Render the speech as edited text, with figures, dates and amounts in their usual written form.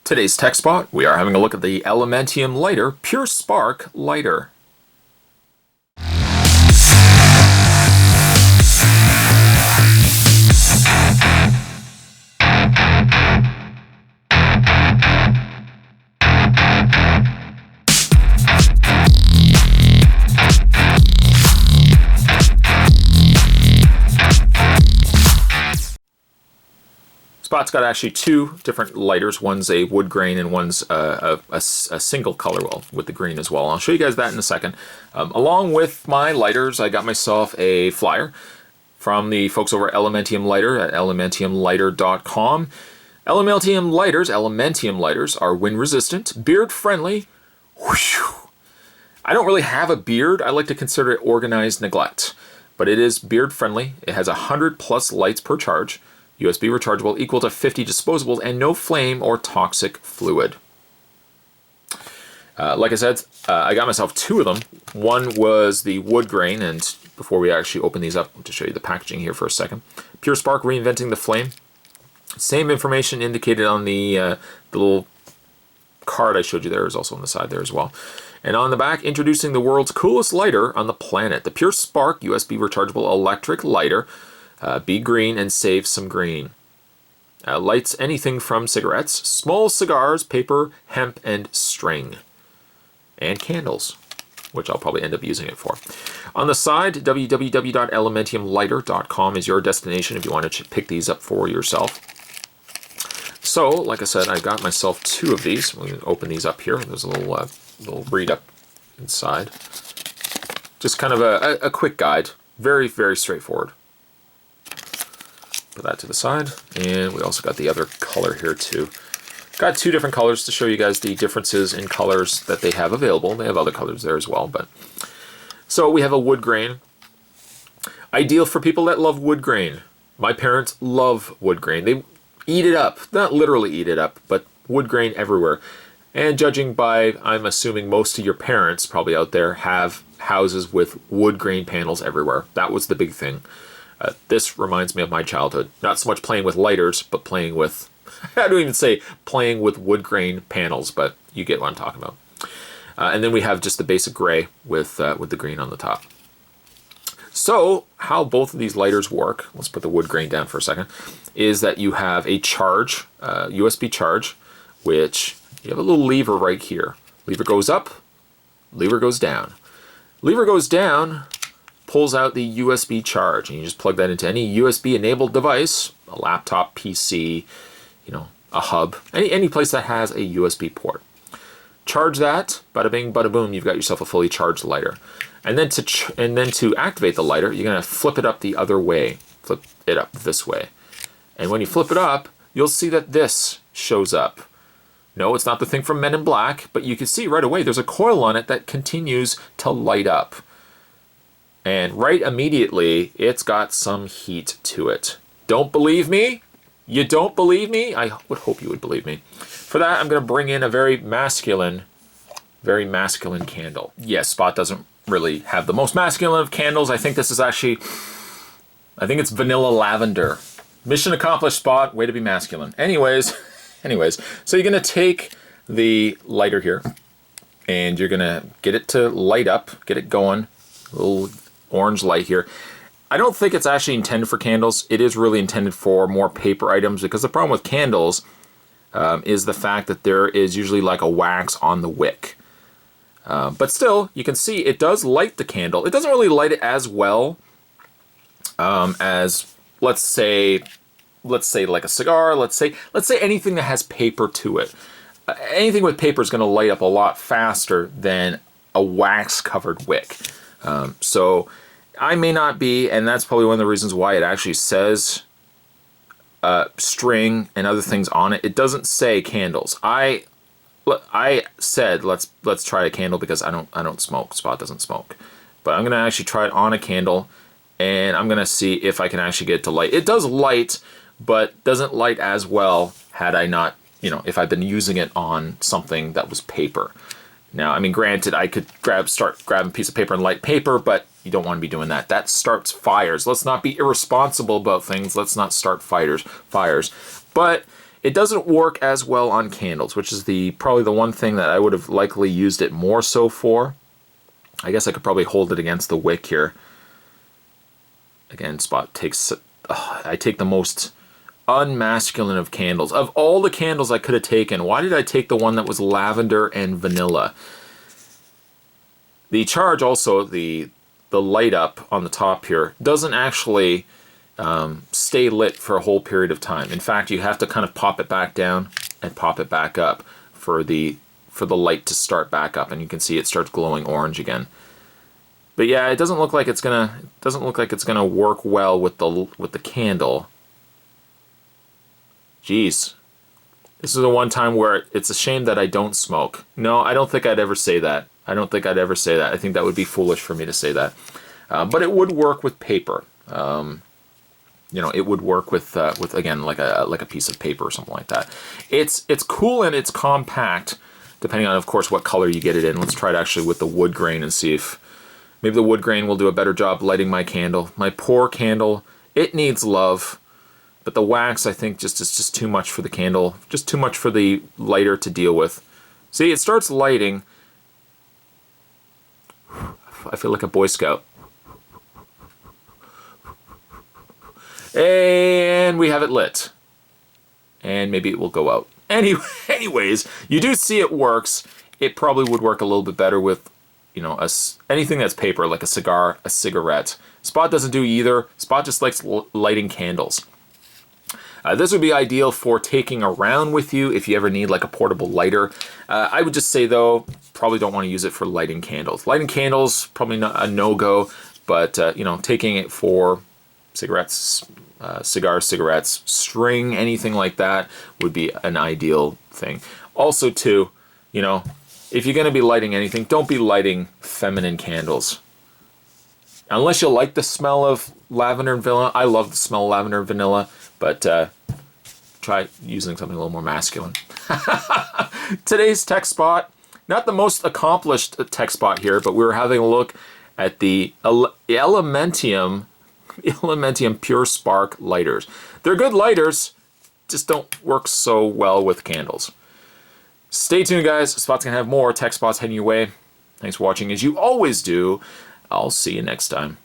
Today's tech spot, we are having a look at the Elementium lighter, Pure Spark lighter. Spot's got actually two different lighters. One's a wood grain and one's a single color, well, with the green as well. I'll show you guys that in a second. Along with my lighters, I got myself a flyer from the folks over at Elementium Lighter at elementiumlighter.com. Elementium lighters are wind resistant, beard friendly. Whew. I don't really have a beard. I like to consider it organized neglect, but it is beard friendly. It has 100 plus lights per charge. USB rechargeable, equal to 50 disposables, and no flame or toxic fluid. Like I said, I got myself two of them. One was the wood grain, and before we actually open these up, I'll just show you the packaging here for a second. Pure Spark, reinventing the flame. Same information indicated on the little card I showed you there is also on the side there as well. And on the back, introducing the world's coolest lighter on the planet, the Pure Spark USB rechargeable electric lighter. Be green and save some green. Lights anything from cigarettes, small cigars, paper, hemp, and string. And candles, which I'll probably end up using it for. On the side, www.elementiumlighter.com is your destination if you want to pick these up for yourself. So, like I said, I got myself two of these. We're going to open these up here. There's a little read up inside. Just kind of a quick guide. Very, very straightforward. Put that to the side, and we also got the other color here too. Got two different colors to show you guys the differences in colors that they have available. They have other colors there as well, but so we have a wood grain. Ideal for people that love wood grain. My parents love wood grain. They eat it up, not literally eat it up, but wood grain everywhere. And judging by, I'm assuming most of your parents probably out there have houses with wood grain panels everywhere. That was the big thing. This reminds me of my childhood. Not so much playing with lighters, but playing with, I don't even say playing with wood grain panels, but you get what I'm talking about. And then we have just the basic gray with the green on the top. So how both of these lighters work, let's put the wood grain down for a second, is that you have a charge, USB charge, which you have a little lever right here. Lever goes up, lever goes down. Lever goes down, pulls out the USB charge, and you just plug that into any USB enabled device, a laptop, PC, you know, a hub, any place that has a USB port. Charge that, bada bing, bada boom, you've got yourself a fully charged lighter. And then to activate the lighter, you're gonna flip it up the other way, flip it up this way. And when you flip it up, you'll see that this shows up. No, it's not the thing from Men in Black, but you can see right away there's a coil on it that continues to light up. And right immediately, it's got some heat to it. Don't believe me? You don't believe me? I would hope you would believe me. For that, I'm going to bring in a very masculine candle. Yes, Spot doesn't really have the most masculine of candles. I think this is actually, I think it's vanilla lavender. Mission accomplished, Spot. Way to be masculine. Anyways, so you're going to take the lighter here, and you're going to get it to light up, get it going. A little orange light here. I don't think it's actually intended for candles. It is really intended for more paper items, because the problem with candles is the fact that there is usually like a wax on the wick. But still, you can see it does light the candle. It doesn't really light it as well as, let's say like a cigar. Let's say anything that has paper to it. Anything with paper is going to light up a lot faster than a wax covered wick. So I may not be, and that's probably one of the reasons why it actually says string and other things on it. It doesn't say candles. I said let's try a candle because I don't smoke. Spot doesn't smoke, but I'm gonna actually try it on a candle, and I'm gonna see if I can actually get it to light. It does light, but doesn't light as well had I not, if I'd been using it on something that was paper. Now, I mean, granted, I could start grabbing a piece of paper and light paper, but you don't want to be doing that. That starts fires. Let's not be irresponsible about things. Let's not start fires. But It doesn't work as well on candles, which is probably the one thing that I would have likely used it more so for. I guess I could probably hold it against the wick here. Again, Spot takes... I take the most unmasculine of candles. Of all the candles I could have taken, why did I take the one that was lavender and vanilla? The charge also, the light up on the top here, doesn't actually stay lit for a whole period of time. In fact, you have to kind of pop it back down and pop it back up for the light to start back up, and you can see it starts glowing orange again. But yeah, it doesn't look like it's gonna work well with the candle. Jeez. This is the one time where it's a shame that I don't smoke. No, I don't think I'd ever say that. I don't think I'd ever say that. I think that would be foolish for me to say that. But it would work with paper. You know, it would work with again like a piece of paper or something like that. It's cool and it's compact, depending on, of course, what color you get it in. Let's try it actually with the wood grain and see if maybe the wood grain will do a better job lighting my candle. My poor candle, it needs love, but the wax I think is just too much for the candle, just too much for the lighter to deal with. See, it starts lighting. I feel like a Boy Scout. And we have it lit. And maybe it will go out. Anyways, you do see it works. It probably would work a little bit better with, you know, anything that's paper, like a cigar, a cigarette. Spot doesn't do either. Spot just likes lighting candles. This would be ideal for taking around with you if you ever need like a portable lighter. I would just say though, probably don't want to use it for lighting candles. Lighting candles, probably not a no-go, but you know, taking it for cigarettes, cigars, cigarettes, string, anything like that would be an ideal thing. Also too, you know, if you're going to be lighting anything, don't be lighting feminine candles. Unless you like the smell of lavender and vanilla. I love the smell of lavender and vanilla, but try using something a little more masculine. Today's tech spot, not the most accomplished tech spot here, but we were having a look at the Elementium Pure Spark lighters. They're good lighters, just don't work so well with candles. Stay tuned, guys. Spot's gonna have more tech spots heading your way. Thanks for watching, as you always do. I'll see you next time.